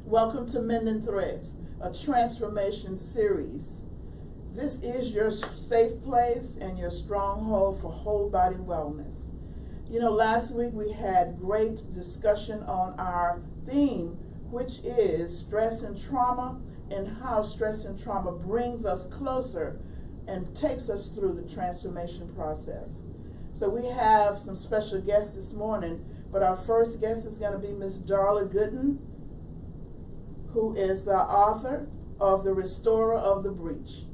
Welcome to Mending Threads, a transformation series. This is your safe place and your stronghold for whole body wellness. You know, last week we had great discussion on our theme, which is stress and trauma, and how stress and trauma brings us closer and takes us through the transformation process. So we have some special guests this morning, but our first guest is going to be Miss Darla Gooden, who is the author of The Restorer of the Breach.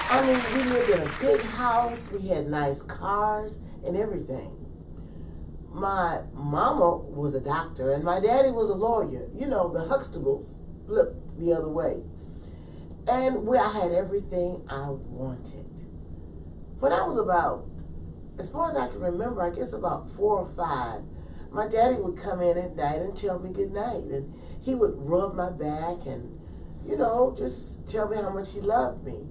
I mean, we lived in a big house, we had nice cars and everything. My mama was a doctor and my daddy was a lawyer. You know, the Huxtables flipped the other way. And I had everything I wanted. When I was about, as far as I can remember, I guess about 4 or 5, my daddy would come in at night and tell me good night. And he would rub my back and, you know, just tell me how much he loved me.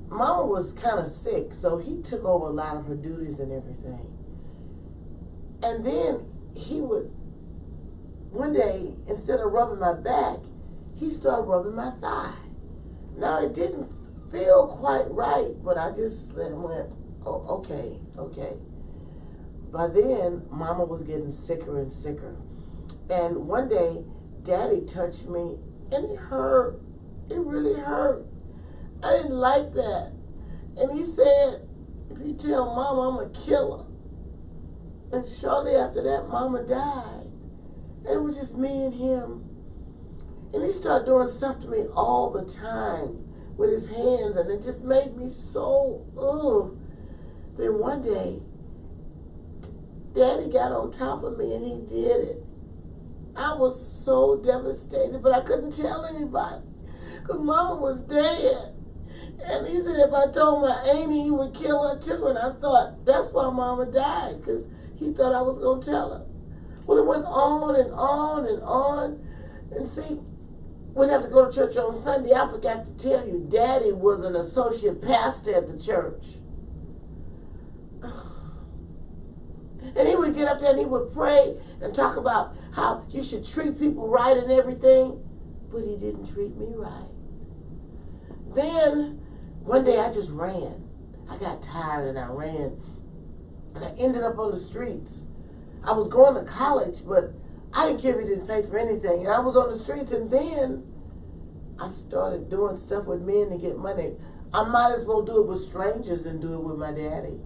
Mama was kind of sick, so he took over a lot of her duties and everything. And then he would, one day, instead of rubbing my back, he started rubbing my thigh. Now, it didn't feel quite right, but I just went, oh, okay. By then, Mama was getting sicker and sicker. And one day, Daddy touched me, and it hurt. It really hurt. I didn't like that. And he said, if you tell Mama, I'm going to kill her. And shortly after that, Mama died. And it was just me and him. And he started doing stuff to me all the time with his hands, and it just made me so, ugh. Then one day, Daddy got on top of me and he did it. I was so devastated, but I couldn't tell anybody because Mama was dead. And he said if I told my auntie, he would kill her too. And I thought, that's why Mama died, because he thought I was going to tell her. Well, it went on and on and on. And see, we'd have to go to church on Sunday. I forgot to tell you, Daddy was an associate pastor at the church. And he would get up there and he would pray and talk about how you should treat people right and everything. But he didn't treat me right. Then, one day I just ran. I got tired and I ran. And I ended up on the streets. I was going to college, but I didn't care if he didn't pay for anything. And I was on the streets, and then I started doing stuff with men to get money. I might as well do it with strangers than do it with my daddy.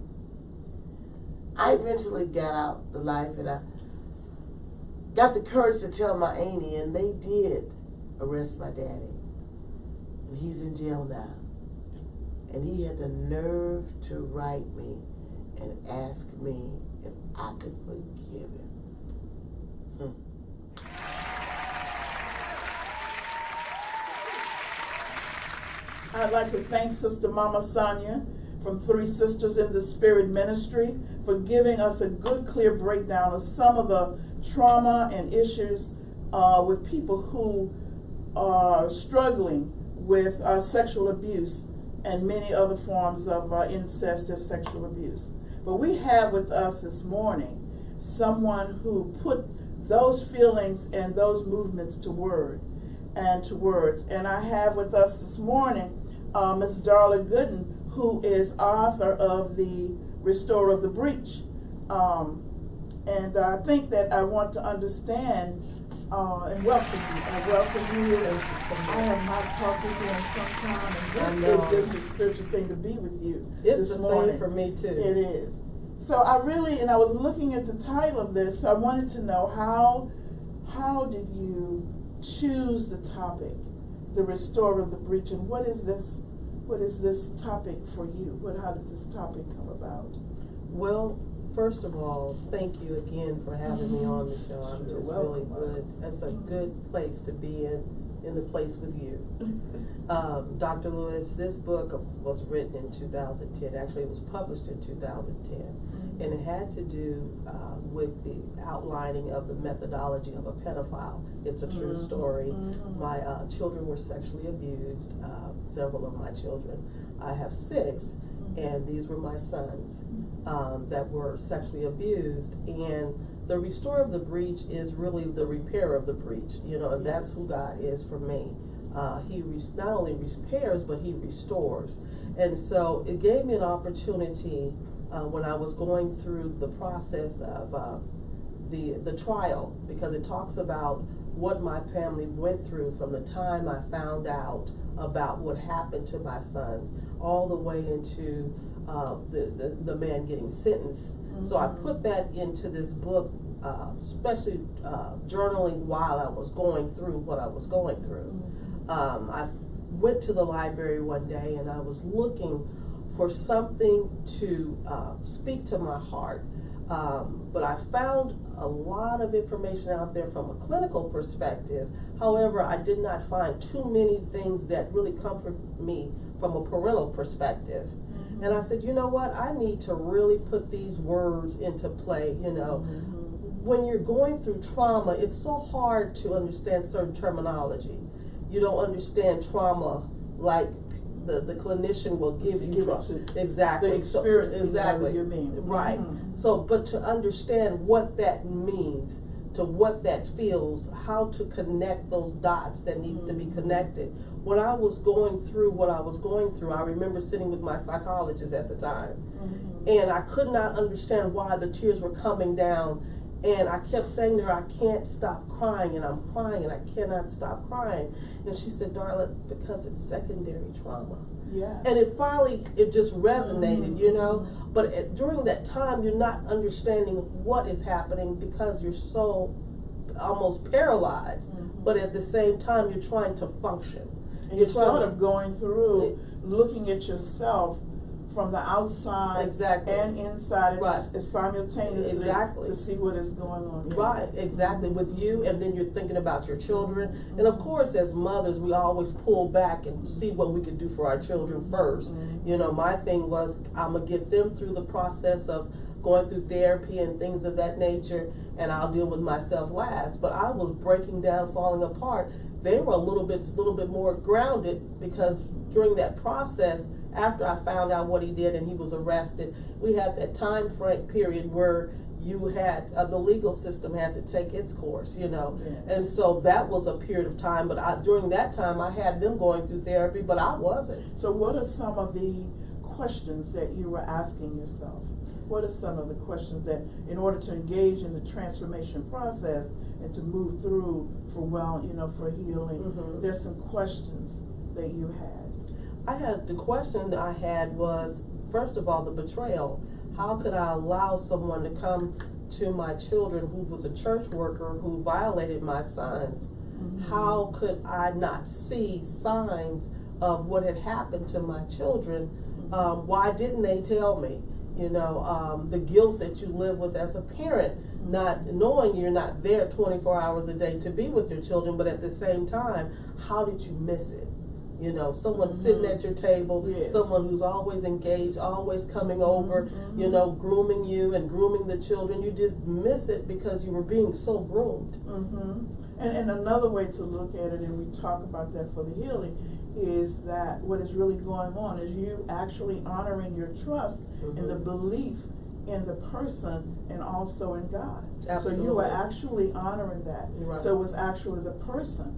I eventually got out the life, and I got the courage to tell my auntie, and they did arrest my daddy. And he's in jail now. And he had the nerve to write me and ask me if I could forgive him. I'd like to thank Sister Mama Sonia from Three Sisters in the Spirit Ministry for giving us a good, clear breakdown of some of the trauma and issues with people who are struggling with sexual abuse and many other forms of incest and sexual abuse. But we have with us this morning someone who put those feelings and those movements to words. And I have with us this morning Ms. Darla Gooden, who is author of The Restorer of the Breach. And I think that I want to understand and welcome you. I welcome you, and I have not talked with you in some time, and this is just a spiritual thing to be with you. It's this the morning. same for me too. It is. So I was looking at the title of this, so I wanted to know how did you choose the topic, The Restorer of the Breach, and what is what is this topic for you? How did this topic come about? Well, first of all, thank you again for having me on the show. I'm You're just welcome. really good. It's a good place to be in the place with you. Dr. Lewis, this book was written in 2010. Actually, it was published in 2010. And it had to do with the outlining of the methodology of a pedophile. It's a true story. My children were sexually abused, several of my children. I have 6, and these were my sons that were sexually abused. And the restorer of the breach is really the repairer of the breach, and that's who God is for me. He not only repairs, but he restores. And so it gave me an opportunity when I was going through the process of the trial, because it talks about what my family went through from the time I found out about what happened to my sons, all the way into the man getting sentenced. So I put that into this book, especially journaling while I was going through what I was going through. I went to the library one day and I was looking for something to speak to my heart. But I found a lot of information out there from a clinical perspective. However, I did not find too many things that really comfort me from a parental perspective. And I said, you know what, I need to really put these words into play. When you're going through trauma, it's so hard to understand certain terminology. You don't understand trauma like the clinician will give you trauma. Exactly. The experience, exactly. you mean. Right. So, but to understand what that means, to what that feels, how to connect those dots that needs to be connected. When I was going through what I was going through, I remember sitting with my psychologist at the time, and I could not understand why the tears were coming down. And I kept saying to her, I can't stop crying, and I'm crying, and I cannot stop crying. And she said, darling, because it's secondary trauma. Yeah. And it just resonated, But during that time, you're not understanding what is happening because you're so almost paralyzed. But at the same time, you're trying to function. And you're sort of going through, looking at yourself from the outside and inside simultaneously to see what is going on. Right, exactly, with you, and then you're thinking about your children. And of course, as mothers, we always pull back and see what we can do for our children first. My thing was, I'm going to get them through the process of going through therapy and things of that nature, and I'll deal with myself last. But I was breaking down, falling apart. They were a little bit more grounded, because during that process, after I found out what he did and he was arrested, we had that time frame period where you had the legal system had to take its course, and so that was a period of time. But during that time, I had them going through therapy, but I wasn't. So what are some of the questions that you were asking yourself? What are some of the questions that, in order to engage in the transformation process and to move through for healing, there's some questions that you had? The question that I had was, first of all, the betrayal. How could I allow someone to come to my children who was a church worker who violated my sons? How could I not see signs of what had happened to my children? Why didn't they tell me? The guilt that you live with as a parent, not knowing you're not there 24 hours a day to be with your children, but at the same time, how did you miss it? Someone sitting at your table, someone who's always engaged, always coming over, grooming you and grooming the children. You just miss it because you were being so groomed. And another way to look at it, and we talk about that for the healing, is that what is really going on is you actually honoring your trust in the belief in the person and also in God. Absolutely. So you were actually honoring that. Right. So it was actually the person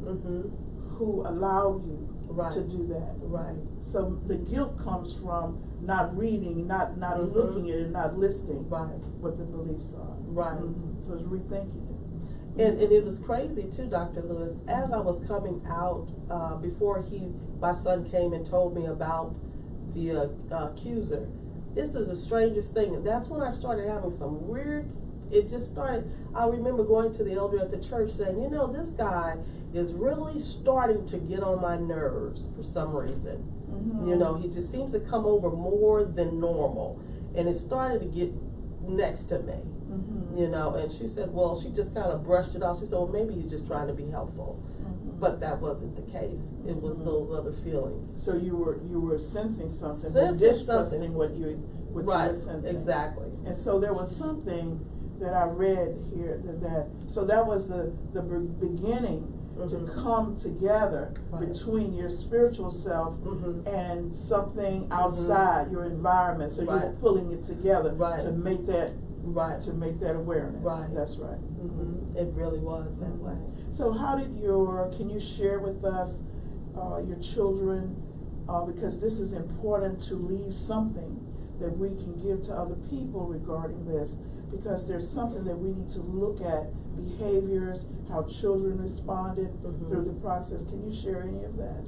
who allowed you to do that. Right. So the guilt comes from not reading, not looking at it, not listing what the beliefs are. Right. So it's rethinking it. And it was crazy too, Dr. Lewis. As I was coming out, before my son came and told me about the accuser, this is the strangest thing. And that's when I started having some weird. It just started. I remember going to the elder at the church saying, this guy is really starting to get on my nerves for some reason. You know, he just seems to come over more than normal. And it started to get next to me, you know, and she said, well, she just kind of brushed it off. She said, well, maybe he's just trying to be helpful. But that wasn't the case. It was those other feelings. So you were sensing something, Sensing distrusting something. what you were sensing. Exactly. And so there was something that I read here so that was the beginning to come together between your spiritual self and something outside your environment. So you were pulling it together to make that awareness. Right. That's right. It really was that way. So how did can you share with us your children, because this is important to leave something that we can give to other people regarding this, because there's something that we need to look at, behaviors, how children responded through the process. Can you share any of that?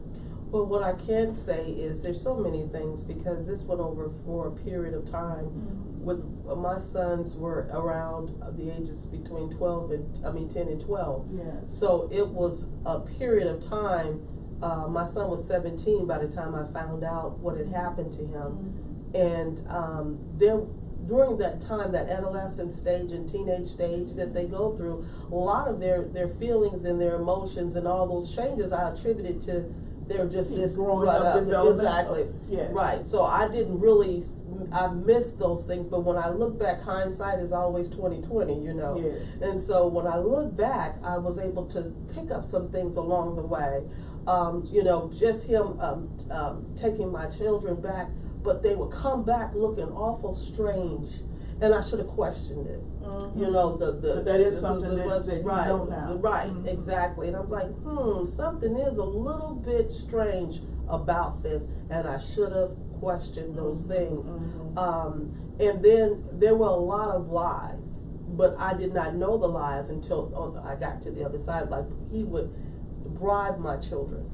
Well, what I can say is there's so many things, because this went over for a period of time. With my sons were around the ages between 10 and 12. Yes. So it was a period of time. My son was 17 by the time I found out what had happened to him. And during that time, that adolescent stage and teenage stage that they go through, a lot of their feelings and their emotions and all those changes I attributed to they're just this growing up, exactly. Yes. Right. So I didn't really, I missed those things, but when I look back, hindsight is always 20/20, you know. Yes. And so when I look back, I was able to pick up some things along the way. You know, just him taking my children back, but they would come back looking awful strange, and I should have questioned it. You know, that is something that you right, know now. Right, exactly. And I'm like, something is a little bit strange about this, and I should have questioned those things. And then there were a lot of lies, but I did not know the lies until I got to the other side. Like, he would bribe my children.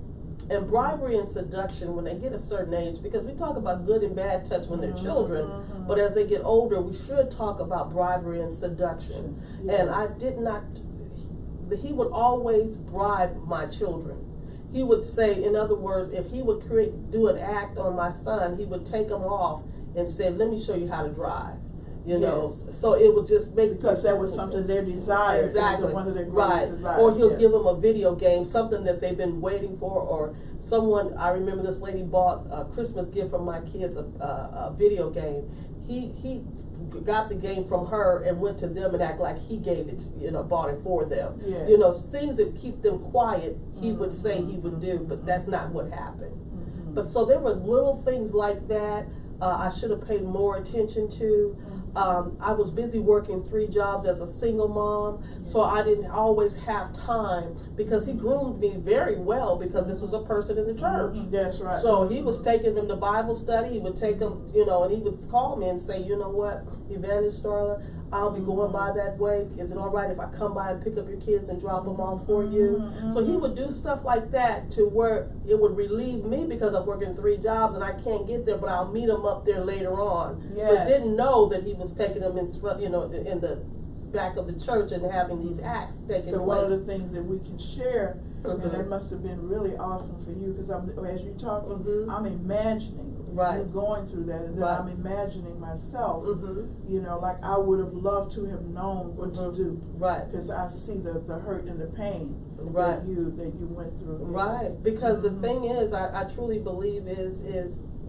And bribery and seduction, when they get a certain age, because we talk about good and bad touch when they're children, but as they get older, we should talk about bribery and seduction. Yes. And I did not, he would always bribe my children. He would say, in other words, if he would do an act on my son, he would take him off and say, let me show you how to drive. You know, so it would just make, because that was something they desired. Exactly. One of their greatest desires. Or he'll give them a video game, something that they've been waiting for, or someone. I remember this lady bought a Christmas gift from my kids, a video game. He got the game from her and went to them and act like he gave it, you know, bought it for them. Yes. You know, things that keep them quiet, he would say he would do, but that's not what happened. But so there were little things like that I should have paid more attention to. I was busy working 3 jobs as a single mom, so I didn't always have time, because he groomed me very well, because this was a person in the church. That's right. So he was taking them to Bible study. He would take them, you know, and he would call me and say, you know what, Evangelist Starla, I'll be going by that way. Is it all right if I come by and pick up your kids and drop them off for you? So he would do stuff like that to where it would relieve me, because I'm working 3 jobs and I can't get there, but I'll meet him up there later on. Yes. But didn't know that he was taking them in front, you know, in the back of the church and having these acts taking So place. one of the things that we can share, and that must have been really awesome for you, because as you're talking, I'm imagining you going through that, and then I'm imagining myself, you know, like I would have loved to have known what to do, because I see the hurt and the pain that you went through. Right, because the thing is, I truly believe is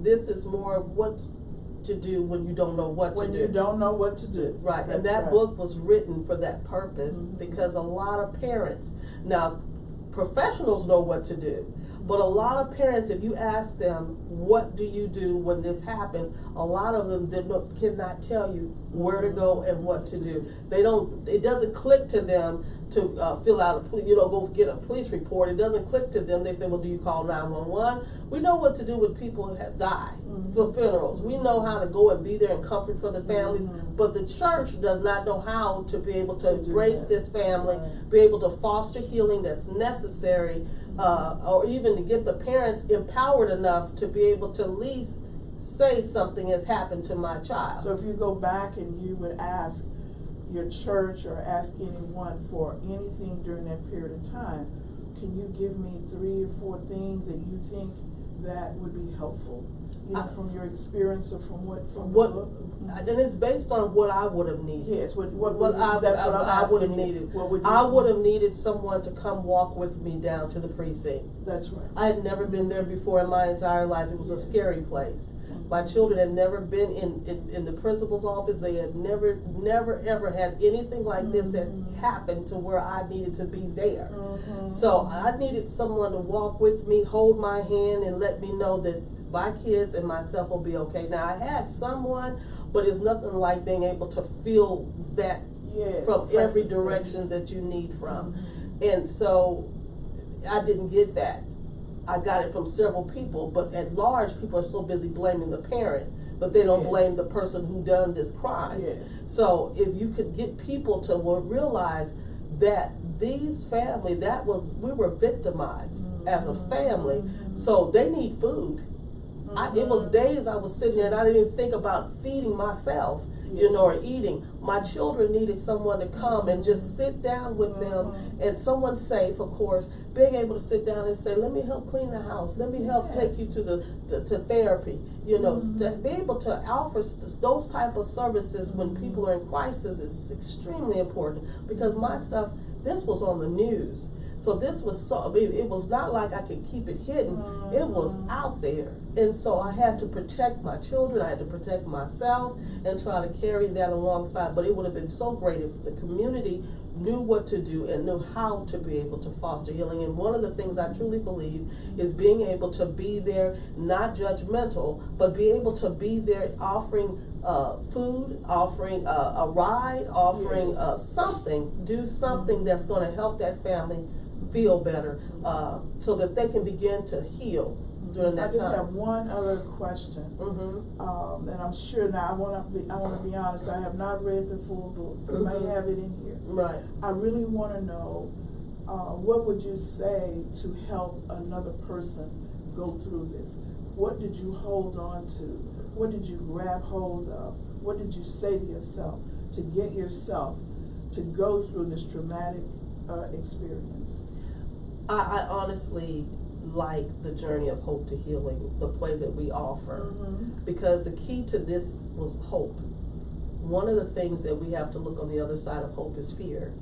this is more of what to do when you don't know what to do. When you don't know what to do. Right, and that book was written for that purpose, because a lot of parents, now professionals know what to do, but a lot of parents, if you ask them, what do you do when this happens, a lot of them cannot tell you where to go and what to do. It doesn't click to them to fill out go get a police report. It doesn't click to them. They say, well, do you call 911? We know what to do when people die for funerals. We know how to go and be there and comfort for the families, but the church does not know how to be able to embrace this family, be able to foster healing that's necessary, or even to get the parents empowered enough to be able to at least say something has happened to my child. So if you go back and you would ask your church or ask anyone for anything during that period of time, can you give me 3 or 4 things that you think that would be helpful? You know, from your experience or from what, from what, the book? and it's based on what I would have needed. Yes, what I would have you. needed. What would you I would have needed someone to come walk with me down to the precinct. That's right. I had never been there before in my entire life. It was a scary place. My children had never been in the principal's office. They had never ever had anything like this that happened to where I needed to be there. So I needed someone to walk with me, hold my hand, and let me know that my kids and myself will be okay. Now I had someone, but it's nothing like being able to feel that from every direction that you need from. And so I didn't get that. I got it from several people, but at large, people are so busy blaming the parent, but they don't blame the person who done this crime. So if you could get people to realize that these family, we were victimized as a family, so they need food. It was days I was sitting there and I didn't even think about feeding myself, you know, or eating. My children needed someone to come and just sit down with them, and someone safe, of course, being able to sit down and say, let me help clean the house, let me help take you to therapy, you know, to be able to offer those type of services when people are in crisis is extremely important, because my stuff, this was on the news. So this was it was not like I could keep it hidden. It was out there. And so I had to protect my children, I had to protect myself and try to carry that alongside. But it would have been so great if the community knew what to do and knew how to be able to foster healing. And one of the things I truly believe is being able to be there, not judgmental, but be able to be there offering food, offering a ride, offering something, do something that's going to help that family feel better, so that they can begin to heal during that time. I just have one other question, and I'm sure now I want to be honest. I have not read the full book. I may have it in here. Right. I really want to know what would you say to help another person go through this? What did you hold on to? What did you grab hold of? What did you say to yourself to get yourself to go through this traumatic experience? I honestly like the Journey of Hope to Healing, the play that we offer, because the key to this was hope. One of the things that we have to look on the other side of hope is fear.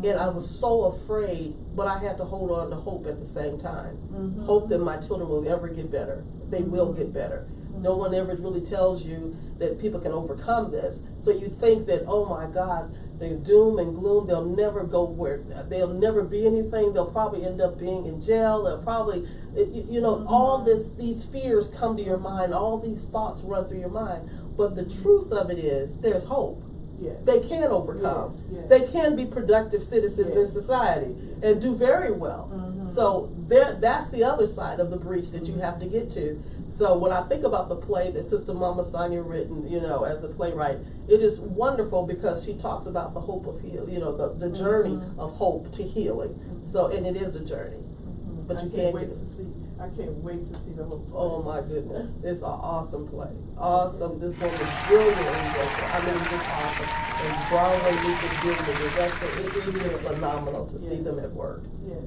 And I was so afraid, but I had to hold on to hope at the same time. Hope that my children will ever get better. They will get better. No one ever really tells you that people can overcome this. So you think that, oh my God, they're doom and gloom. They'll never go where, they'll never be anything. They'll probably end up being in jail. They'll probably, you know, all these fears come to your mind. All these thoughts run through your mind. But the truth of it is, there's hope. They can overcome. They can be productive citizens in society and do very well. So that's the other side of the breach that you have to get to. So when I think about the play that Sister Mama Sonia written, you know, as a playwright, it is wonderful because she talks about the hope of healing, you know, the journey of hope to healing. So, and it is a journey. But you can't wait to see. I can't wait to see the whole play. Oh my goodness. It's an awesome play. Awesome. This one was brilliantly written. I mean, just awesome. And Broadway music doing the director, it is just phenomenal to see them at work. Yes.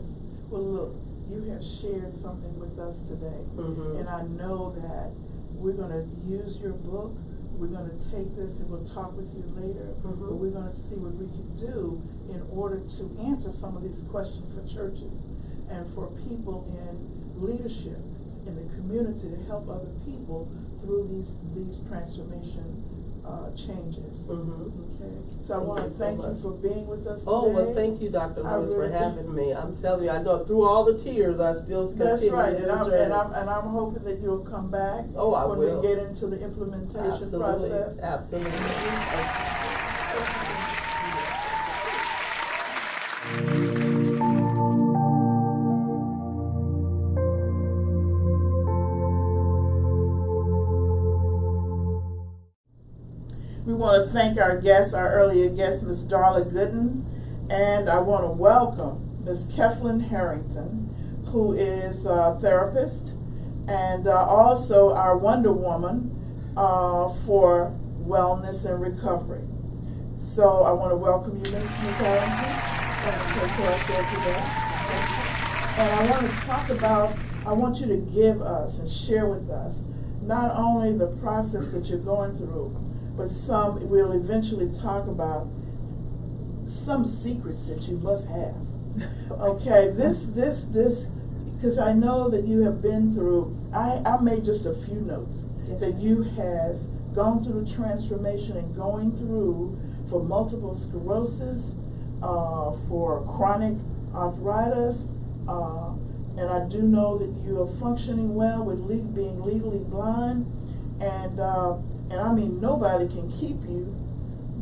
Well, look, you have shared something with us today. And I know that we're going to use your book. We're going to take this and we'll talk with you later. But we're going to see what we can do in order to answer some of these questions for churches and for people in leadership in the community to help other people through these transformation changes. Okay. So I want to thank you for being with us today. Oh, well, thank you, Dr. Lewis, for having me. I'm telling you, I know through all the tears, I still continue. That's right, and I'm hoping that you'll come back. Oh, I when will. we get into the implementation process. Absolutely. We want to thank our guest, our earlier guest, Ms. Darla Gooden, and I want to welcome Ms. Keflin Harrington, who is a therapist, and also our Wonder Woman for wellness and recovery. So I want to welcome you, Ms. Harrington. Thank you for today. And I want to talk about I want you to give us and share with us not only the process that you're going through, but we'll eventually talk about some secrets that you must have. Okay, this, because I know that you have been through, I made just a few notes, Yes, that ma'am. you have gone through the transformation and going through for multiple sclerosis, for chronic arthritis, and I do know that you are functioning well with being legally blind, and I mean nobody can keep you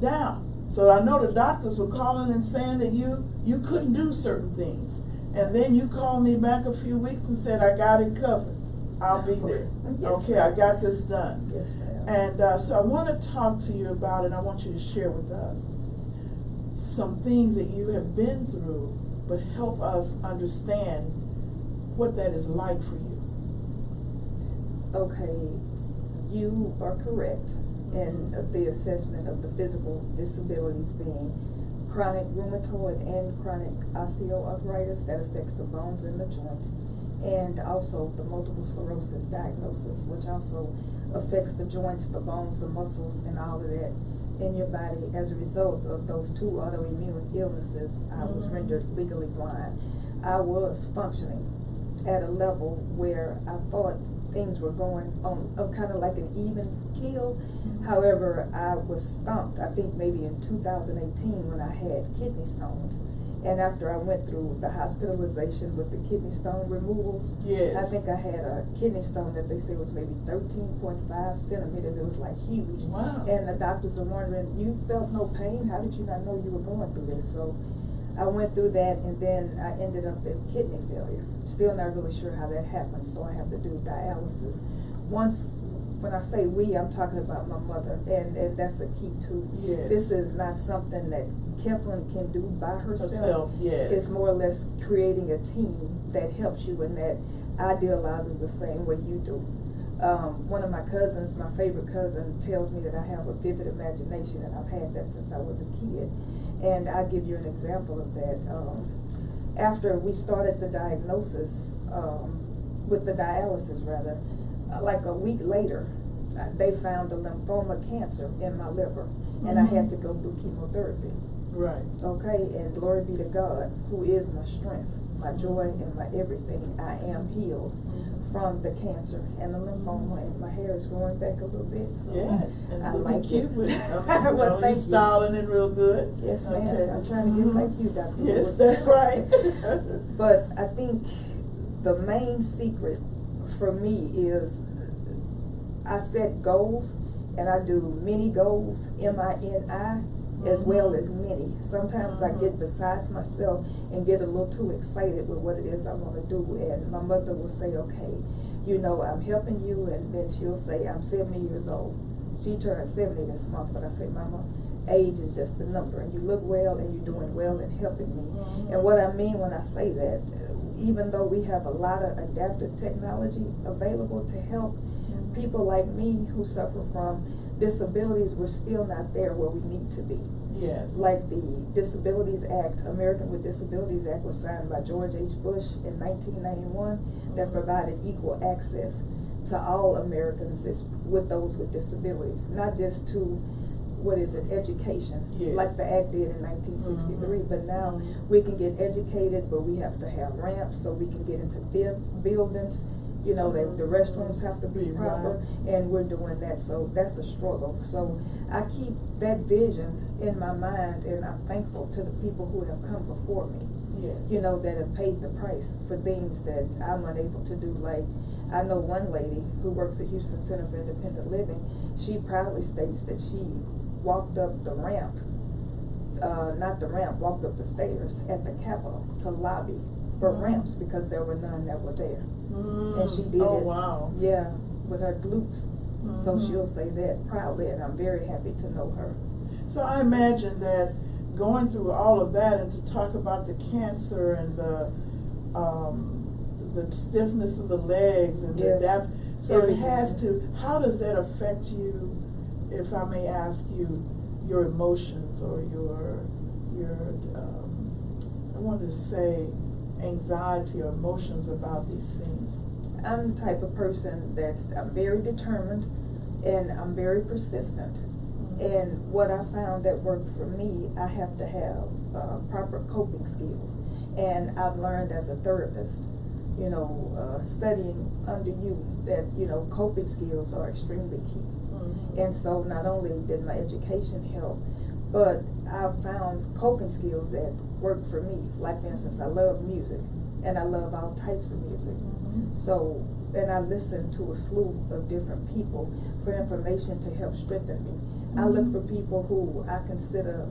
down. So I know the doctors were calling and saying that you couldn't do certain things, and then you called me back a few weeks and said, I got it covered. I'll be there. Yes, Okay, ma'am. I got this done. Yes, ma'am. And so I want to talk to you about it. I want you to share with us some things that you have been through, but help us understand what that is like for you. Okay, you are correct in the assessment of the physical disabilities being chronic rheumatoid and chronic osteoarthritis that affects the bones and the joints, and also the multiple sclerosis diagnosis, which also affects the joints, the bones, the muscles, and all of that in your body. As a result of those two autoimmune illnesses, I was rendered legally blind. I was functioning at a level where I thought things were going on kind of like an even keel. However, I was stumped, I think maybe in 2018 when I had kidney stones. And after I went through the hospitalization with the kidney stone removals, Yes. I think I had a kidney stone that they say was maybe 13.5 centimeters. It was like huge. Wow. And the doctors are wondering, you felt no pain? How did you not know you were going through this? So I went through that, and then I ended up in kidney failure. Still not really sure how that happened, so I have to do dialysis. When I say we, I'm talking about my mother, and that's a key too. Yes. This is not something that Keflin can do by herself. Yes. It's more or less creating a team that helps you and that idealizes the same way you do. One of my cousins, my favorite cousin, tells me that I have a vivid imagination, and I've had that since I was a kid. And I'll give you an example of that. After we started the diagnosis, with the dialysis rather, like a week later, they found a lymphoma cancer in my liver, and I had to go through chemotherapy. Right. Okay, and glory be to God, who is my strength, my joy, and my everything. I am healed from the cancer and the lymphoma, and my hair is growing back a little bit. So Yes. And I looking like cute it. with Well, you thank you. styling it real good. Yes, ma'am. Okay. I'm trying to get like you, Dr. Yes, Lewis. that's right. But I think the main secret for me is I set goals, and I do mini goals, MINI, as well as many. Sometimes I get besides myself and get a little too excited with what it is I want to do, and my mother will say, okay, you know, I'm helping you, and then she'll say, I'm 70 years old. She turned 70 this month, but I say, Mama, age is just a number, and you look well, and you're doing well and helping me. And what I mean when I say that, even though we have a lot of adaptive technology available to help people like me who suffer from disabilities, we're still not there where we need to be. Yes. Like the Disabilities Act, American with Disabilities Act, was signed by George H. Bush in 1991, that provided equal access to all Americans with those with disabilities, not just to, what is it, education, Yes. like the act did in 1963, but now we can get educated, but we have to have ramps so we can get into buildings. You know, the restrooms have to be proper, and we're doing that, so that's a struggle. So I keep that vision in my mind, and I'm thankful to the people who have come before me, Yes. you know, that have paid the price for things that I'm unable to do. Like, I know one lady who works at Houston Center for Independent Living. She proudly states that she walked up the ramp, walked up the stairs at the Capitol to lobby for ramps because there were none that were there. And she did Oh, it, wow. yeah, with her glutes. So she'll say that proudly, and I'm very happy to know her. So I imagine that going through all of that, and to talk about the cancer and the stiffness of the legs and Yes. so it Everything. has to. How does that affect you, if I may ask you, your emotions or your I wanted to say anxiety or emotions about these things? I'm the type of person I'm very determined, and I'm very persistent. And what I found that worked for me, I have to have proper coping skills. And I've learned as a therapist, studying under you, that, coping skills are extremely key. And so not only did my education help, but I've found coping skills that work for me. Like, for instance, I love music, and I love all types of music. So, and I listen to a slew of different people for information to help strengthen me. I look for people who I consider,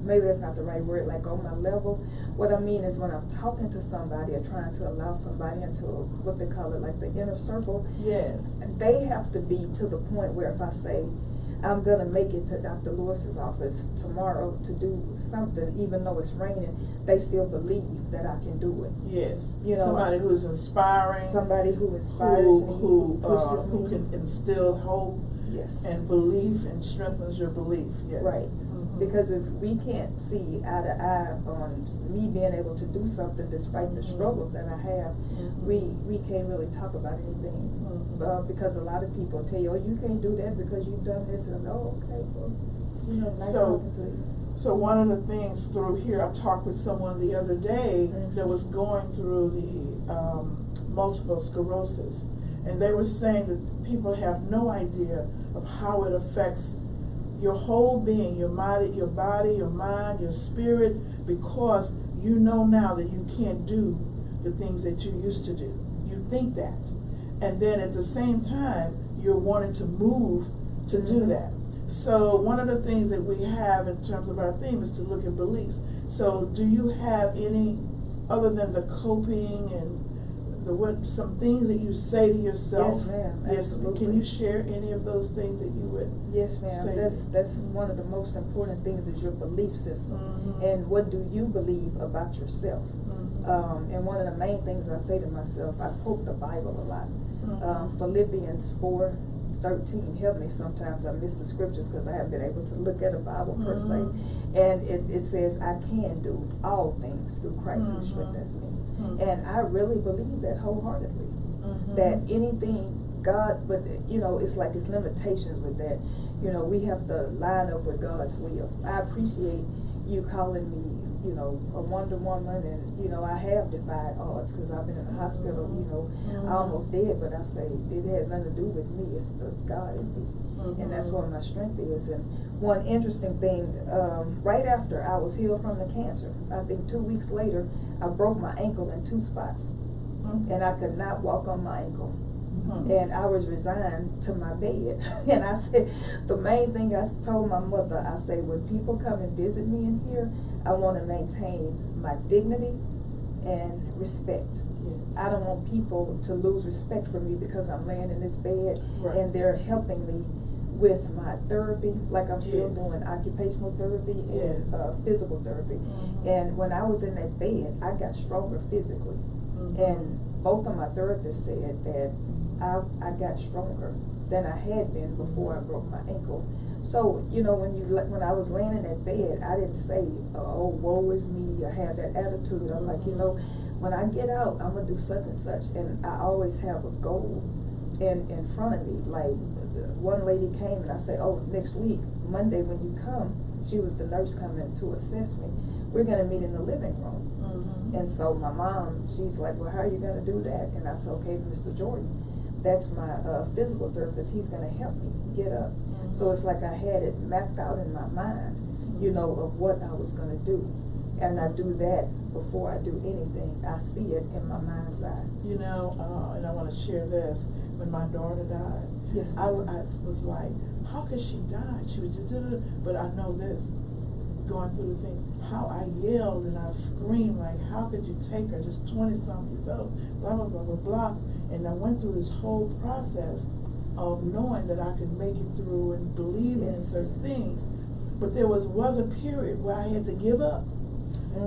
maybe that's not the right word, like on my level. What I mean is, when I'm talking to somebody or trying to allow somebody into what they call it, like the inner circle, Yes. they have to be to the point where if I say, I'm gonna make it to Dr. Lewis's office tomorrow to do something, even though it's raining, they still believe that I can do it. Yes. You know, somebody who's inspiring. Somebody who inspires me, who pushes who me. can instill hope Yes. and belief and strengthens your belief. Yes. Right. Because if we can't see eye to eye on me being able to do something despite the struggles that I have, we can't really talk about anything. Because a lot of people tell you, oh, you can't do that because you've done this, and oh, okay, well, nice talking to you. So one of the things through here, I talked with someone the other day that was going through the multiple sclerosis, and they were saying that people have no idea of how it affects your whole being, your body, your mind, your spirit, because you know now that you can't do the things that you used to do. You think that. And then at the same time, you're wanting to move to do that. So one of the things that we have in terms of our theme is to look at beliefs. So do you have any, other than the coping and some things that you say to yourself? Yes, ma'am. Yes. Absolutely. Can you share any of those things that you would? Yes, ma'am. say? That's one of the most important things is your belief system, and what do you believe about yourself. And one of the main things I say to myself, I quote the Bible a lot. Philippians 4:13. Help me, sometimes I miss the scriptures because I haven't been able to look at a Bible per se. And it says, I can do all things through Christ who strengthens me. And I really believe that wholeheartedly. That anything God, but it's like it's limitations with that. We have to line up with God's will. I appreciate you calling me, a Wonder Woman, and I have defied odds because I've been in the hospital, I almost dead, but I say it has nothing to do with me, it's the God in me. And that's what my strength is. And one interesting thing, right after I was healed from the cancer, I think 2 weeks later, I broke my ankle in 2 spots. And I could not walk on my ankle. And I was resigned to my bed. And I said, the main thing I told my mother, I say, when people come and visit me in here, I want to maintain my dignity and respect. I don't want people to lose respect for me because I'm laying in this bed and they're helping me with my therapy, like I'm still doing occupational therapy and physical therapy. And when I was in that bed, I got stronger physically. And both of my therapists said that I got stronger than I had been before I broke my ankle. So, when I was laying in that bed, I didn't say, oh, woe is me, I had that attitude. I'm like, when I get out, I'm going to do such and such. And I always have a goal in front of me. Like, one lady came and I said, oh, next week, Monday when you come, she was the nurse coming to assess me, we're going to meet in the living room. And so my mom, she's like, well, how are you going to do that? And I said, okay, Mr. Jordan, that's my physical therapist. He's going to help me get up. So it's like I had it mapped out in my mind, of what I was going to do. And I do that before I do anything. I see it in my mind's eye. And I want to share this. When my daughter died, I was like, how could she die? She was just, but I know this, going through the thing, how I yelled and I screamed, like, how could you take her, just 20-something years old, blah, blah, blah, blah, blah. And I went through this whole process of knowing that I could make it through and believe in certain things. But there was a period where I had to give up.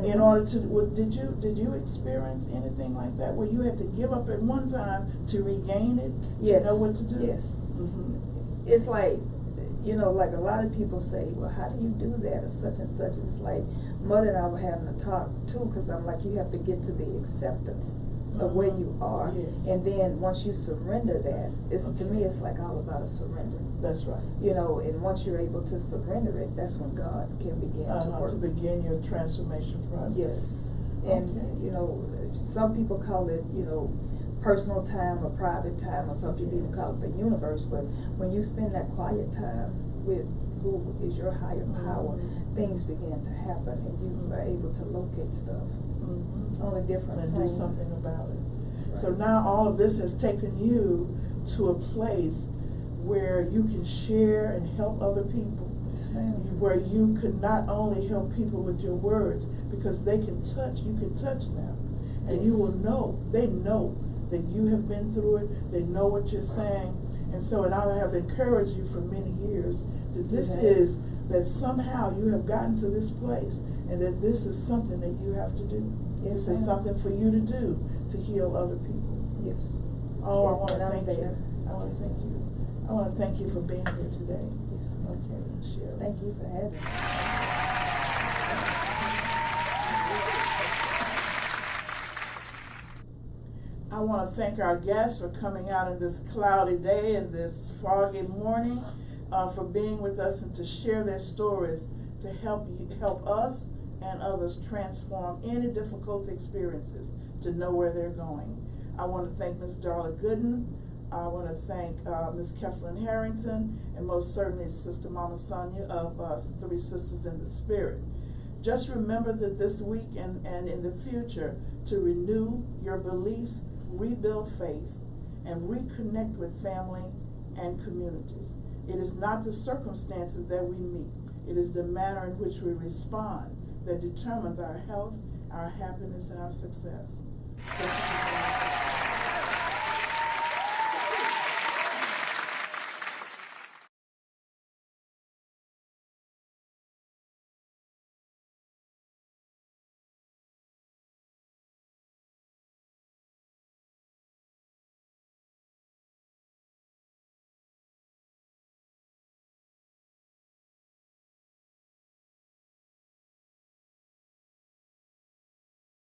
In order to, did you experience anything like that, where you had to give up at one time to regain it, to know what to do? Yes. It's like, like a lot of people say, well, how do you do that, or such and such. It's like, Mother and I were having a talk too, because I'm like, you have to get to the acceptance of where you are. Yes. And then once you surrender that, it's to me Okay. it's like all about a surrender. That's right. You know, and once you're able to surrender it, that's when God can begin to work. To begin your transformation process. Yes. And, Okay. you know, some people call it, you know, personal time or private time, or some people even Yes. call it the universe. But when you spend that quiet time with who is your higher power, things begin to happen, and you are able to locate stuff on a different And plane. do something about it. So Right. now all of this has taken you to a place where you can share and help other people. Yes, ma'am. Where you could not only help people with your words, because they can touch, you can touch them. And you Yes. will know, they know that you have been through it, they know what you're saying. And so, and I have encouraged you for many years that this Mhm. is, that somehow you have gotten to this place, and that this is something that you have to do. Yes, This is ma'am. something for you to do to heal other people. Yes. Oh, I And- want to and I'm thank you. there. I want to thank you. I want to thank you for being here today. Yes. Okay, Sherry. Thank you for having me. I want to thank our guests for coming out in this cloudy day and this foggy morning, for being with us and to share their stories to help us and others transform any difficult experiences to know where they're going. I want to thank Ms. Darla Gooden. I want to thank Ms. Keflin Harrington, and most certainly Sister Mama Sonia of Three Sisters in the Spirit. Just remember that this week and in the future to renew your beliefs, rebuild faith, and reconnect with family and communities. It is not the circumstances that we meet. It is the manner in which we respond that determines our health, our happiness, and our success. Thank you for